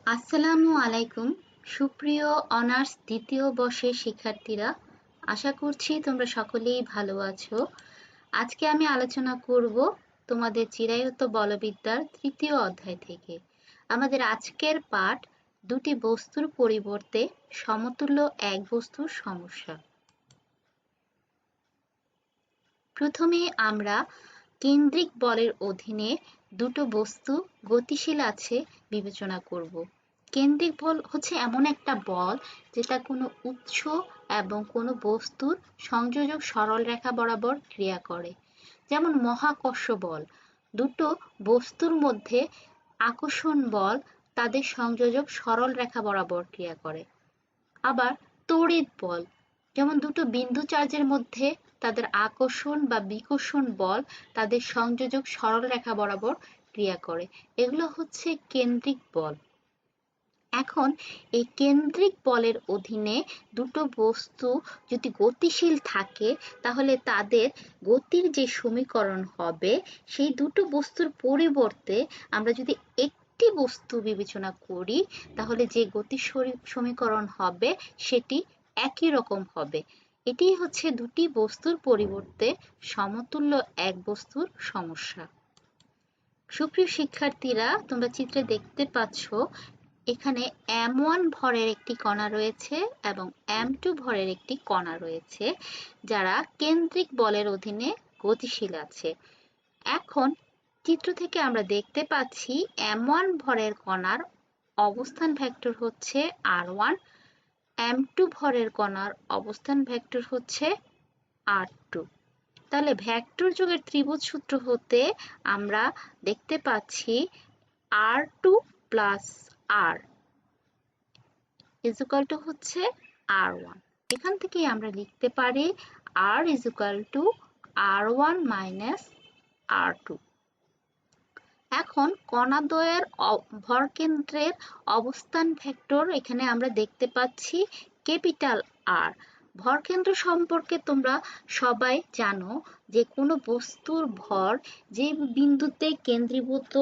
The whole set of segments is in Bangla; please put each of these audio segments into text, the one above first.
আসসালামু আলাইকুম সুপ্রিয় অনার্স দ্বিতীয় বর্ষের শিক্ষার্থীরা, আশা করছি তোমরা সকলেই ভালো আছো। আজকে আমি আলোচনা করব তোমাদের চিরায়ত বলবিদ্যার তৃতীয় অধ্যায় থেকে। আমাদের আজকের পাঠ দুটি বস্তুর পরিবর্তে সমতুল্য এক বস্তুর সমস্যা। প্রথমে আমরা কেন্দ্রিক বলের অধীনে দুটো বস্তু গতিশীল আছে বিবেচনা করব। কেন্দ্রিক বল হচ্ছে এমন একটা বল যেটা কোনো উৎস এবং কোনো বস্তুর সংযোজক সরল রেখা বরাবর ক্রিয়া করে। যেমন মহাকর্ষ বল, দুটো বস্তুর মধ্যে আকর্ষণ বল তাদের সংযোজক সরল রেখা বরাবর ক্রিয়া করে। আবার তড়িৎ বল, যেমন দুটো বিন্দু চার্জের মধ্যে তাদের আকর্ষণ বা বিকর্ষণ বল তাদের সংযোজক সরল রেখা বরাবর ক্রিয়া করে। এগুলো হচ্ছে কেন্দ্রিক বল। এখন এই কেন্দ্রিক বলের অধীনে দুটো বস্তু যদি গতিশীল থাকে তাহলে তাদের গতির যে সমীকরণ হবে সেই দুটো বস্তুর পরিবর্তে আমরা যদি একটি বস্তু বিবেচনা করি তাহলে যে গতির সমীকরণ হবে সেটি একই রকম হবে। এটি হচ্ছে দুটি বস্তুর পরিবর্তে সমতুল্য এক বস্তুর সমস্যা। সুপ্রিয় শিক্ষার্থীরা, তোমরা চিত্রে দেখতে পাচ্ছ এখানে m1 ভরের একটি কণা রয়েছে এবং m2 ভরের একটি কণা রয়েছে, যারা কেন্দ্রিক বলের অধীনে গতিশীল আছে। এখন চিত্র থেকে আমরা দেখতে পাচ্ছি m1 ভরের কণার অবস্থান ভেক্টর হচ্ছে r1, m2 ভরের কণার অবস্থান ভেক্টর হচ্ছে r2। তাহলে ভেক্টর যোগের ত্রিভুজ সূত্র হতে আমরা দেখতে পাচ্ছি r2 plus r is equal to হচ্ছে r1। এখান থেকে আমরা লিখতে পারি r is equal to r1 minus r2। এখন কণাদ্বয়ের ভরকেন্দ্রের অবস্থান ভেক্টর এখানে আমরা দেখতে পাচ্ছি ক্যাপিটাল R। ভরকেন্দ্র সম্পর্কে তোমরা সবাই জানো যে কোনো বস্তুর ভর যে বিন্দুতে কেন্দ্রীভূত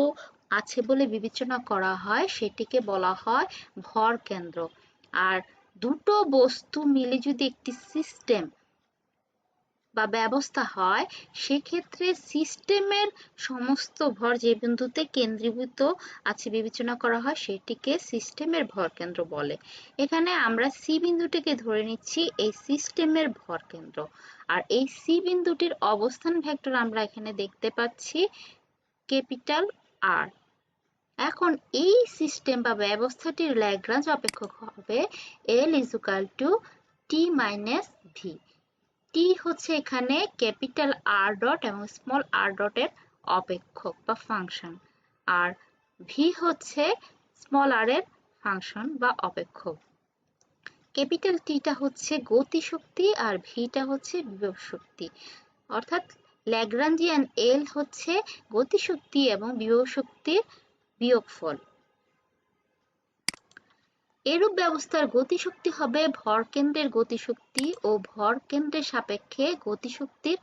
আছে বলে বিবেচনা করা হয় সেটিকে বলা হয় ভরকেন্দ্র। আর দুটো বস্তু মিলে যদি একটি সিস্টেম বা ব্যবস্থা হয় সেক্ষেত্রে সিস্টেমের সমস্ত ভর যে বিন্দুতে কেন্দ্রীভূত আছে বিবেচনা করা হয় সেটিকে সিস্টেমের ভরকেন্দ্র বলে। এখানে আমরা সি বিন্দুটিকে ধরে নিচ্ছি এই সিস্টেমের ভরকেন্দ্র, আর এই সি বিন্দুটির অবস্থান ভেক্টর আমরা এখানে দেখতে পাচ্ছি ক্যাপিটাল আর। এখন এই সিস্টেম বা ব্যবস্থাটির ল্যাগ্রাঞ্জ অপেক্ষক হবে L is equal to T minus V. T হচ্ছে এখানে ক্যাপিটাল আর ডট এবং স্মল আর ডটের অপেক্ষক বা ফাংশন, আর ভি হচ্ছে স্মল আর এর ফাংশন বা অপেক্ষক। ক্যাপিটাল টিটা হচ্ছে গতিশক্তি আর ভিটা হচ্ছে বিভব শক্তি, অর্থাৎ ল্যাগ্রাঞ্জিয়ান এল হচ্ছে গতিশক্তি এবং বিভব শক্তির বিয়োগফল। এরূপ ব্যবস্থার গতিশক্তি হবে ভরকেন্দ্রের গতিশক্তি ও ভরকেন্দ্রের সাপেক্ষে গতিশক্তির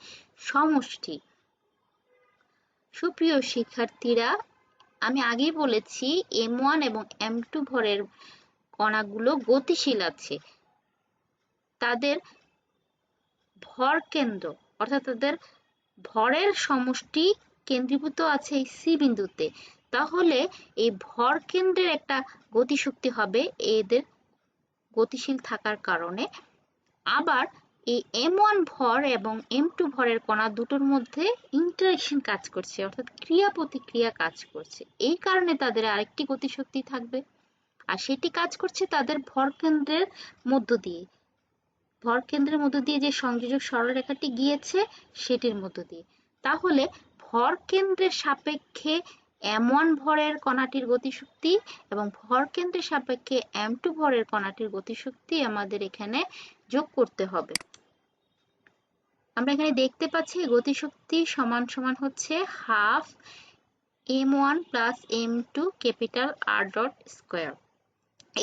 সমষ্টি। সুপ্রিয় শিক্ষার্থীরা, আমি আগেই বলেছি m1 এবং m2 ভরের কণাগুলো গতিশীল আছে। তাদের ভরকেন্দ্র অর্থাৎ তাদের ভরের সমষ্টি কেন্দ্রীভূত আছে এই সি বিন্দুতে। তাহলে এই ভরকেন্দ্রের একটা গতিশক্তি হবে এদের গতিশীল থাকার কারণে। আবার এই m1 ভর এবং m2 ভরের কণা দুটোর মধ্যে ইন্টারেকশন কাজ করছে, অর্থাৎ ক্রিয়া প্রতিক্রিয়া কাজ করছে। এই কারণে তাদের আরেকটি গতিশক্তি থাকবে, আর সেটি কাজ করছে তাদের ভরকেন্দ্রের মধ্য দিয়ে। ভরকেন্দ্রের মধ্য দিয়ে যে সংযোজক সরলরেখাটি গিয়েছে সেটির মধ্য দিয়ে। তাহলে ভরকেন্দ্রের সাপেক্ষে m1 ভরের কণাটির গতিশক্তি এবং ভরকেন্দ্রের সাপেক্ষে m2 ভরের কণাটির গতিশক্তি আমাদের এখানে যোগ করতে হবে। আমরা এখানে দেখতে পাচ্ছি গতিশক্তি সমান সমান হচ্ছে half m1 plus m2 capital R dot square.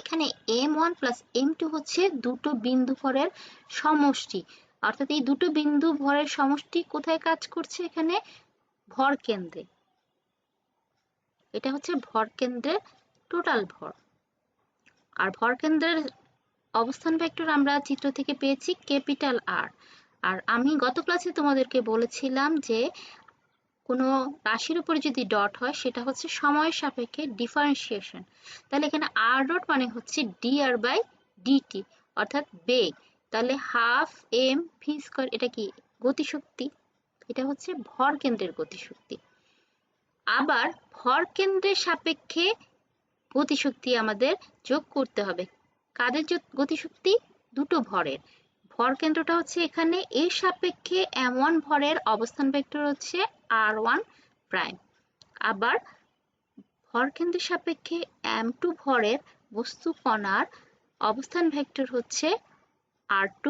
এখানে m1 প্লাস m2 হচ্ছে দুটো বিন্দু ভরের সমষ্টি, অর্থাৎ এই দুটো বিন্দু ভরের সমষ্টি কোথায় কাজ করছে? এখানে ভরকেন্দ্রে। এটা হচ্ছে ভরকেন্দ্রের টোটাল ভর। আর ভরকেন্দ্রের অবস্থান ভেক্টর আমরা চিত্র থেকে পেয়েছি ক্যাপিটাল আর। আর আমি গত ক্লাসে তোমাদেরকে বলেছিলাম যে কোনো রাশির উপরে যদি ডট হয় সেটা হচ্ছে সময়ের সাপেক্ষে ডিফারেন্সিয়েশন। তাহলে এখানে আর ডট মানে হচ্ছে ডি আর বাই ডিটি, অর্থাৎ বেগ। তাহলে হাফ এম ভি স্কয়ার, এটা কি গতিশক্তি, এটা হচ্ছে ভর কেন্দ্রের গতিশক্তি। আবার ভর কেন্দ্রের সাপেক্ষে গতিশক্তি আমাদের যোগ করতে হবে। কাদের গতিশক্তি? দুটো ভরের। ভর কেন্দ্রটা হচ্ছে এখানে, এর সাপেক্ষে m1 ভরের অবস্থান ভেক্টর হচ্ছে r1 প্রাইম। আবার ভর কেন্দ্রের সাপেক্ষে m2 ভরের বস্তু কণার অবস্থান ভেক্টর হচ্ছে r2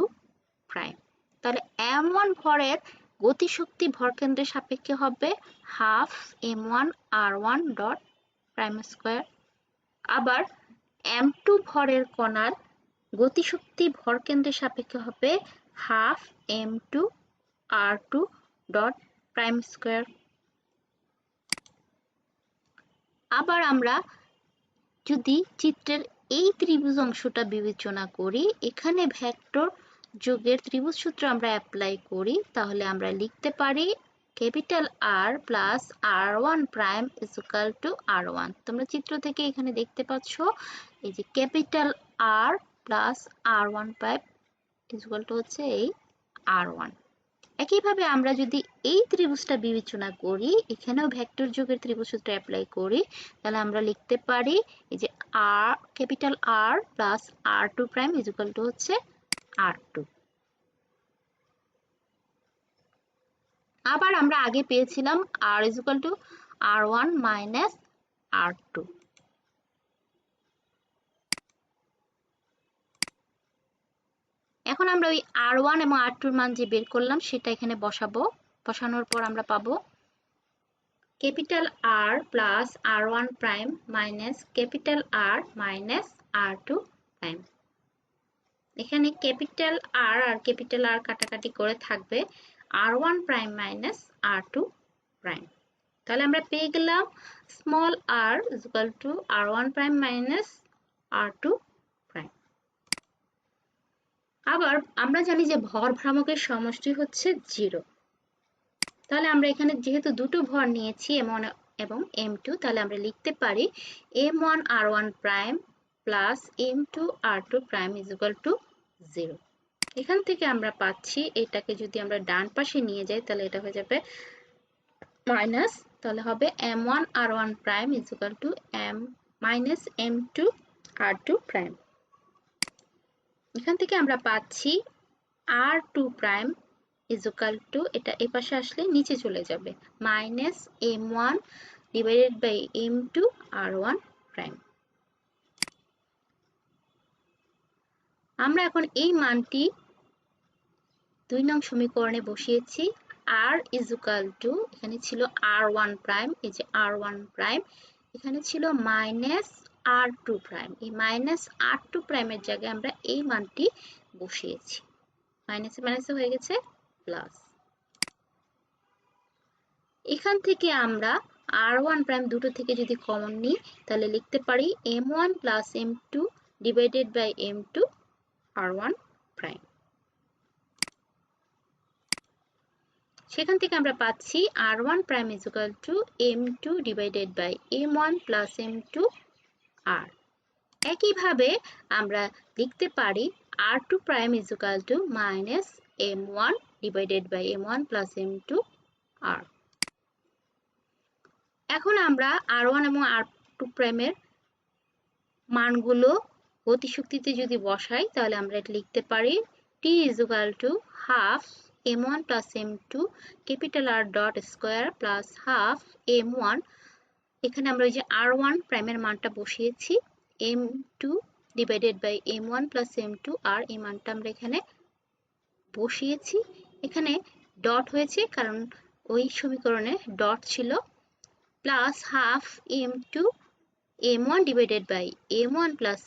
প্রাইম। তাহলে m1 ভরের গতিশক্তি ভর কেন্দ্রের সাপেক্ষে হবে half m1 r1 dot prime square. আবার m2 ভরের কণার গতিশক্তি ভরকেন্দ্রের সাপেক্ষে হবে half m2 r2 dot prime square. আবার আমরা যদি চিত্রের এই ত্রিভুজ অংশটা বিবেচনা করি, এখানে ভেক্টর যোগের ত্রিভুজ সূত্র আমরা অ্যাপ্লাই করি, তাহলে আমরা লিখতে পারি capital R plus r1 prime is equal to r1। তোমরা চিত্র থেকে এখানে দেখতে পাচ্ছ এই যে capital R plus r1 prime is equal to হচ্ছে এই r1। একইভাবে আমরা যদি এই ত্রিভুজটা বিবেচনা করি, এখানেও ভেক্টর যোগের ত্রিভুজ সূত্র অ্যাপ্লাই করি, তাহলে আমরা লিখতে পারি এই যে আর capital R plus r2 prime is equal to হচ্ছে r2। আবার আমরা আগে পেয়েছিলাম r is equal to r1 minus r2। এখন আমরা ওই r1 এবং r2 এর মান যে বের করলাম সেটা এখানে বসাবো। বসানোর পর আমরা পাবো capital R plus r1 prime minus capital R minus r2 prime. এখানে ক্যাপিটাল আর আর ক্যাপিটাল আর কাটাকাটি করে থাকবে r1 prime minus r2 prime. তাহলে আমরা পেয়ে গেলাম small r is equal to r1 prime minus r2 prime. আবার আমরা জানি যে ভর ভ্রামকের সমষ্টি হচ্ছে 0। তাহলে আমরা এখানে যেহেতু দুটো ভর নিয়েছি m1 এবং m2, তাহলে আমরা লিখতে পারি m1 r1 prime plus m2 r2 prime is equal to 0। এখান থেকে আমরা পাচ্ছি, এটাকে যদি আমরা ডান পাশে নিয়ে যাই তাহলে এটা হয়ে যাবে মাইনাস, তাহলে হবে m1 r1 prime is equal two m minus m2 r2 prime. এখান থেকে আমরা পাচ্ছি r2 prime is equal two, এটা এই পাশে আসলে নিচে চলে যাবে, minus m1 divided by m2 r1 prime. আমরা এখন এই মানটি 2 নং সমীকরণে বসিয়েছি। r ইজ ইকুয়াল টু, এখানে ছিল r1 প্রাইম, এই যে r1 প্রাইম, এখানে ছিল মাইনাস r2 প্রাইম। এই মাইনাস r2 প্রাইমের জায়গায় আমরা এই মানটি বসিয়েছি, মাইনাসে মাইনাসে হয়ে গেছে প্লাস। এখান থেকে আমরা r1 প্রাইম দুটো থেকে যদি কমন নিই তাহলে লিখতে পারি m1 plus m2 divided by m2 r1 prime. সেখান থেকে আমরা পাচ্ছি r1 prime is equal to m2 divided by m1 plus m2 r। একইভাবে আমরা লিখতে পারি r2 prime is equal to minus m1 divided by m1 plus m2 r। এখন আমরা r1 এবং r2 প্রাইমের মানগুলো গতিশক্তিতে যদি বসাই তাহলে আমরা এটা লিখতে পারি t is equal to half m1 plus m2 capital R dot square plus half m1, এখানে আমরা ওই যে r1 প্রাইমের মানটা বসিয়েছি, m2 divided by m1 plus m2 r, এই মানটা আমরা এখানে বসিয়েছি। এখানে ডট হয়েছে কারণ ওই সমীকরণে ডট ছিল, plus half m2 m1 divided by m1 plus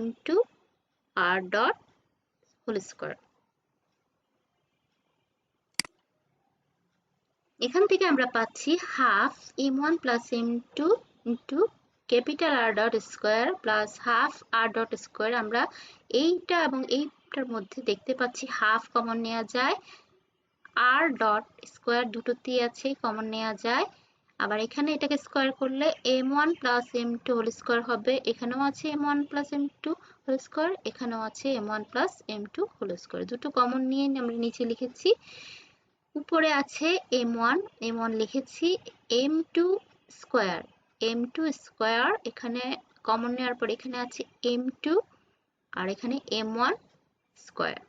m2 r dot whole square. এখান থেকে আমরা পাচ্ছি half m1 plus m2 into capital R dot square plus half R dot square. আমরা এইটা এবং এইটার মধ্যে দেখতে পাচ্ছি হাফ কমন নেওয়া যায়, আর ডট স্কোয়ার দুটোতেই আছে কমন নেওয়া যায়। আবার এখানে এটাকে স্কোয়ার করলে m1 plus m2 whole square হবে, এখানেও আছে m1 plus m2 whole square, এখানেও আছে m1 plus m2 whole square. দুটো কমন নিয়ে আমরা নিচে লিখেছি, উপরে আছে m1 লিখেছি, m2 স্কোয়ার, m2 স্কোয়ার এখানে কমন নেওয়ার পর এখানে আছে m2 আর এখানে m1 স্কোয়ার।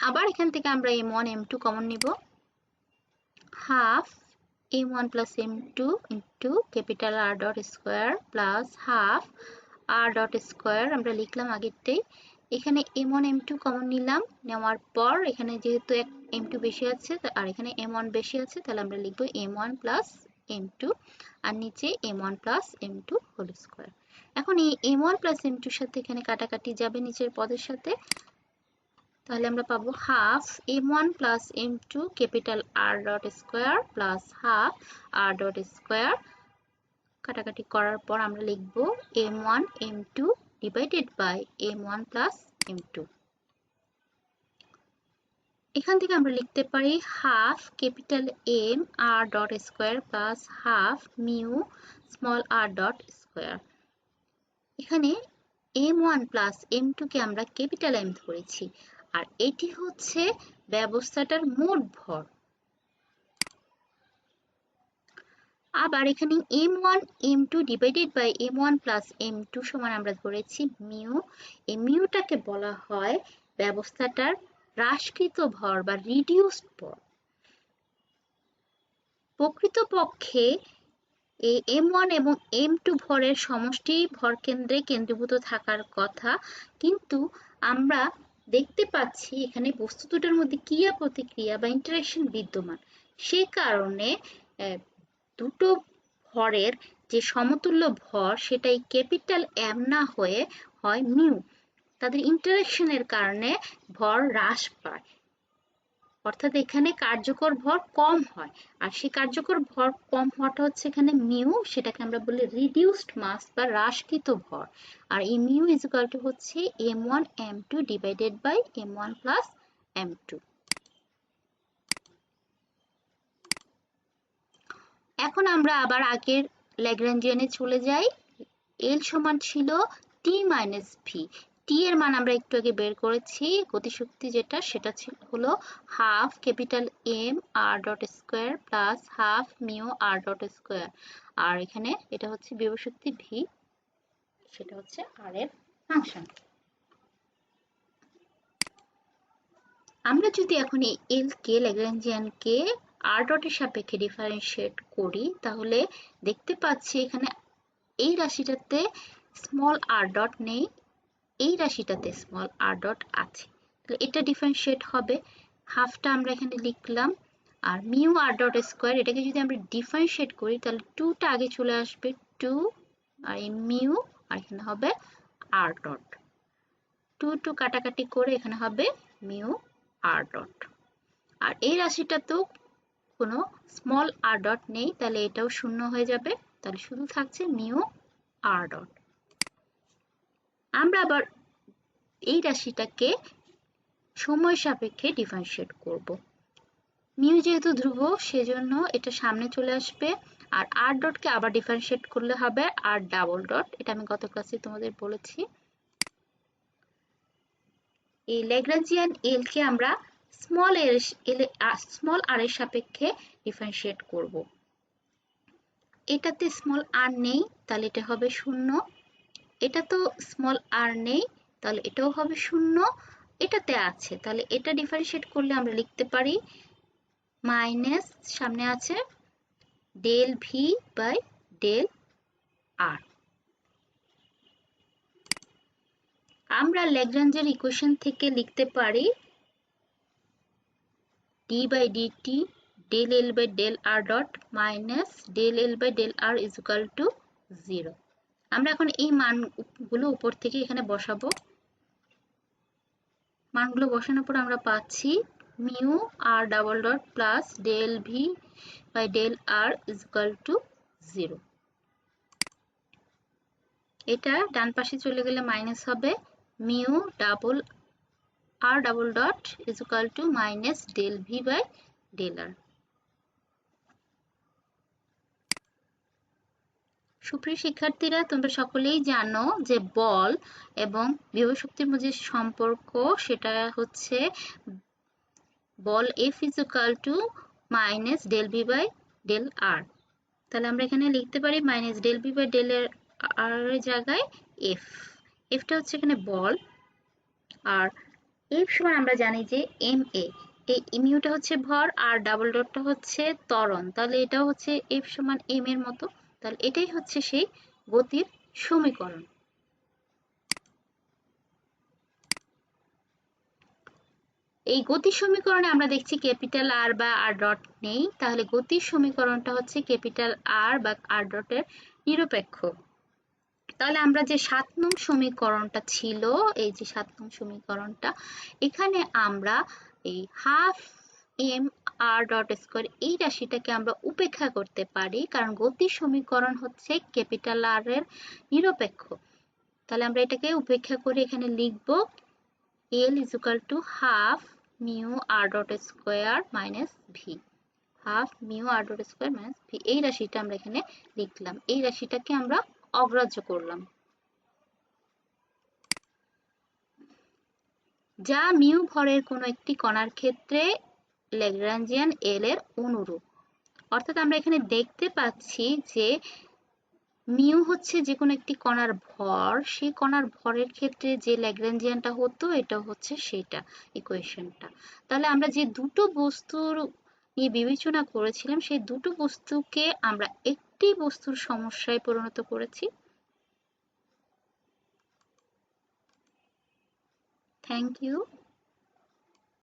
আবার এখান থেকে আমরা m1 m2 কমন নিব, half m1 plus m2 into capital R dot square plus half R dot square আমরা লিখলাম আগেরটাই। এখানে m1 m2 কমন নিলাম, নেওয়ার পর এখানে যেহেতু m2 বেশি আছে আর এখানে m1 বেশি আছে, তাহলে আমরা লিখব m1 plus m2 আর নিচে m1 plus m2 whole square. এখন এই m1 plus m2 এর সাথে এখানে কাটাকাটি যাবে নিচের পদের সাথে, তাহলে আমরা পাবো half m1 plus m2 capital R dot square plus half R dot square. কাটাকাটি করার পর আমরা লিখব m1 m2 divided by m1 plus m2। এখান থেকে আমরা লিখতে পারি half capital M R dot square plus half mu small r dot square. এখানে m1 প্লাস m2 কে আমরা ক্যাপিটাল M ধরেছি, আর এটি হচ্ছে ব্যবস্থাটার মোট ভর। আবার এখানে m1 m2 divided by m1 plus m2 সমান আমরা ধরেছি মিউ। এই মিউটাকে বলা হয় ব্যবস্থাটার হ্রাসকৃত ভর বা রিডিউসড ভর। প্রকৃতপক্ষে এই m1 এবং m2 ভরের সমষ্টি ভরকেন্দ্রে কেন্দ্রীভূত থাকার কথা, কিন্তু আমরা দেখতে পাচ্ছি এখানে বস্তু দুটোর মধ্যে ক্রিয়া প্রতিক্রিয়া বা ইন্টারেকশন বিদ্যমান, সে কারণে দুটো ভরের যে সমতুল্য ভর সেটাই ক্যাপিটাল M না হয়ে হয় মিউ। তাদের ইন্টারেকশনের কারণে ভর হ্রাস পায়, অর্থাৎ এখানে কার্যকর ভর কম হয়, আর সেই কার্যকর ভর কম হওয়াটা হচ্ছে এখানে মিউ, সেটাকে আমরা বলি রিডিউসড মাস বা হ্রাসকৃত ভর। আর এই মিউ ইজ ইকুয়াল টু হচ্ছে m1 m2 divided by m1 plus m2। এখন আমরা আবার আগের ল্যাগ্রাঞ্জিয়ানে চলে যাই। L সমান ছিল t মাইনাস ভি। টি এর মান আমরা একটু আগে বের করেছি, গতিশক্তি যেটা সেটা হলো half capital M R dot square plus half mu R dot square, আর এখানে এটা হচ্ছে বিভব শক্তি ভি, সেটা হচ্ছে R এর ফাংশন। আমরা যদি এখন এই L কে ল্যাগ্রাঞ্জিয়ানকে R ডটের সাপেক্ষে ডিফারেন্সিয়েট করি, তাহলে দেখতে পাচ্ছি এখানে এই রাশিটাতে স্মল r ডট নেই, এই রাশিটাতে স্মল r ডট আছে, তাহলে এটা ডিফারেন্সিয়েট হবে। হাফটা আমরা এখানে লিখলাম, আর মিউ r ডট স্কোয়ার এটাকে যদি আমরা ডিফারেন্সিয়েট করি তাহলে 2টা আগে চলে আসবে, 2 আর এই মিউ, আর এখানে হবে r ডট, 2 কাটাকাটি করে এখানে হবে মিউ r ডট। আর এই রাশিটাতেও কোনো স্মল r ডট নেই, তাহলে এটাও শূন্য হয়ে যাবে, তাহলে শুধু থাকছে মিউ r ডট। আমরা আবার এই রাশিটাকে সময় সাপেক্ষে ডিফারেন্সিয়েট করব। মিউ যেহেতু ধ্রুব সেজন্য এটা সামনে চলে আসবে, আর r ডটকে আবার ডিফারেন্সিয়েট করলে হবে r ডাবল ডট, এটা আমি গত ক্লাসে তোমাদের বলেছি। এই ল্যাগ্রাঞ্জিয়ান L কে আমরা স্মল r এর সাপেক্ষে ডিফারেন্সিয়েট করব। এটাতে স্মল r নেই, তাহলে এটা হবে শূন্য, এটা তো স্মল r নেই, তাহলে এটাও হবে শূন্য, এটাতে আছে, তাহলে এটা ডিফারেন্সিয়েট করলে আমরা লিখতে পারি মাইনাস সামনে আছে del V by del R. আমরা ল্যাগ্রাঞ্জের ইকুয়েশন থেকে লিখতে পারি D by DT del L by del R dot minus del L by del R is equal to 0। আমরা এখন এই মানগুলো উপর থেকে এখানে বসাবো, মানগুলো বসানোর পর আমরা পাচ্ছি mu R double dot plus del V by del R is equal to 0। এটা ডান পাশে চলে গেলে মাইনাস হবে mu double R double dot is equal to minus del V by del R. সুপ্রিয় শিক্ষার্থীরা, তোমরা সকলেই জানো যে বল এবং বিভব শক্তির মধ্যে সম্পর্ক সেটা হচ্ছে বল F is equal to minus del V by del R. তাহলে আমরা এখানে লিখতে পারি minus del V by del R এর জায়গায় এফ। এফটা হচ্ছে এখানে বল, আর এফ সমান আমরা জানি যে এম এ, এই মিউটা হচ্ছে ভর আর ডাবল ডটটা হচ্ছে ত্বরণ, তাহলে এটাও হচ্ছে এফ সমান এম এর মতো। তাহলে এটাই হচ্ছে সেই গতির সমীকরণ। এই গতির সমীকরণে আমরা দেখছি ক্যাপিটাল আর বা আর ডট নেই, তাহলে গতির সমীকরণটা হচ্ছে ক্যাপিটাল আর বা আর ডটের নিরপেক্ষ। তাহলে আমরা যে 7 নং সমীকরণটা ছিল, এই যে 7 নং সমীকরণটা, এখানে আমরা এই half M R dot square এই রাশিটাকে আমরা উপেক্ষা করতে পারি, কারণ গতির সমীকরণ হচ্ছে ক্যাপিটাল আর এর নিরপেক্ষ। তাহলে আমরা এটাকে উপেক্ষা করে এখানে লিখব L is equal to half mu R dot square minus V. Half mu R dot square minus V, এই রাশিটা আমরা এখানে লিখলাম, এই রাশিটাকে আমরা অগ্রাহ্য করলাম। যা মিউ ভরের কোনো একটি কণার ক্ষেত্রে ল্যাগ্রাঞ্জিয়ান এল এর অনুরূপ। অর্থাৎ আমরা এখানে দেখতে পাচ্ছি যে মিউ হচ্ছে যে কোনো একটি কণার ভর, সেই কণার ভরের ক্ষেত্রে যে ল্যাগ্রাঞ্জিয়ানটা হতো এটা হচ্ছে সেটা ইকুয়েশনটা। তাহলে আমরা যে দুটো বস্তুর নিয়ে বিবেচনা করেছিলাম, সেই দুটো বস্তুকে আমরা একটি বস্তুর সমস্যায় পরিণত করেছি। Thank you.